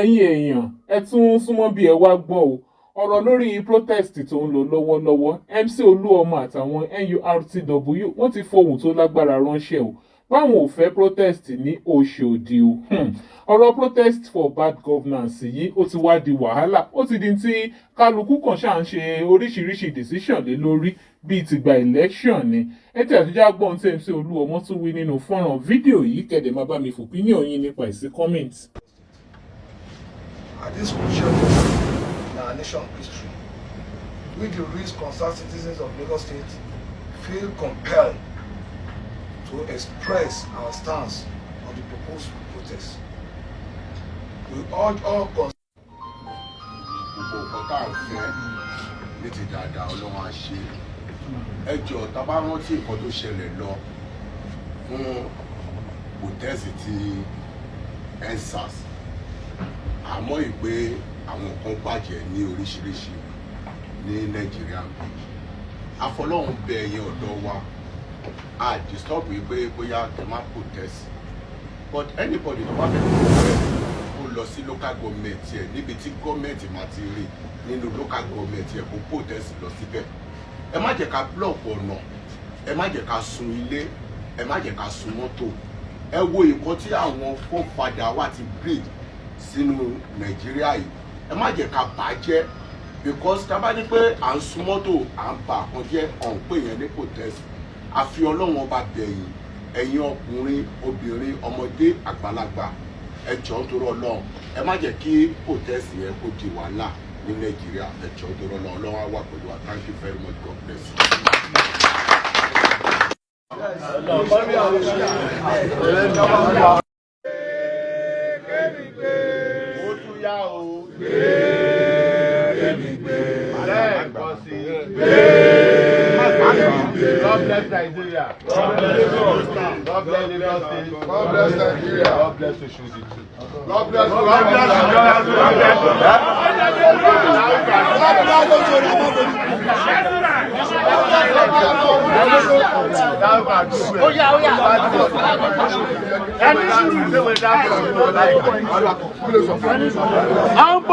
ẹ̀yin èèyàn ẹ tún súnmọ́ bí ẹ wá gbọ́ o ọ̀rọ̀ lórí protest tó ń lọ lọ́wọ́lọ́wọ́ MC Oluomo àtàwọn NURTW wọ́n ti fohùn tó lágbára ránṣẹ́ o báwọn ò fẹ́ protest ní Oshodi o ọ̀rọ̀ protest for bad governance yìí ó ti wá di wàhálà ó ti di tí kálukú kan ṣáà ń ṣe oríṣiríṣi decision lé lórí bíi tìgbà election ni ẹ tẹ̀ àtúnjá gbọ́n tí MC Oluomo tún wí nínú fọ́nrán fídíò yìí kẹ̀dẹ̀ máa bá mi fòpinion yín nípa ìsí comment. At this crucial moment in our nation's history, we, the least concerned citizens of Lagos State, feel compelled to express our stance on the proposed protest. We urge all concerned. Ní ti dáadáa Ọlọ́run á ṣe ẹ jọ̀ọ́ tá bá rántí nǹkan tó ṣẹlẹ̀ lọ fún protest ti EndSARS àmọ́ ìpè àwọn kan bàjẹ́ ní oríṣiríṣi ní Nàìjíríà afọlọ́run bẹ ẹ̀yin ọ̀dọ́ wa a disturb pé bóyá kẹ́ má protest but anybody tó bá fẹ́ kó lọ sí local government ẹ̀ níbi tí gọ́ọ̀mẹ̀ntì máa ti rí nínú local government ẹ̀ kó protest lọ síbẹ̀ ẹ má jẹ́ ká block ọ̀nà ẹ má jẹ́ ká sun ilé ẹ má jẹ́ ká sun mọ́tò ẹ wo nǹkan tí àwọn forefather wa ti breed sínú Nàìjíríà yìí ẹ má jẹ́ ká bàjẹ́ because tá bá ní pé à ń sun mọ́tò à ń bà kan jẹ́ ọ̀hún pé yẹn ní protest àfi Ọlọ́run ọba bẹ̀yìn ẹ̀yin ọkùnrin obìnrin ọmọdé àgbàlagbà ẹ jọ̀ọ́ nítorí Ọlọ́run ẹ má jẹ́ kí protest yẹn kó di wàhálà ní Nàìjíríà ẹ jọ̀ọ́ nítorí Ọlọ́run Ọlọ́run á wà pẹ̀lú wa. Thank you very much. God bless you. God bless Nigeria. God bless Lagos. God bless Lagos State. God bless Nigeria. God bless Oshodi too. God bless. God bless. Oh yeah, oh yeah. I'm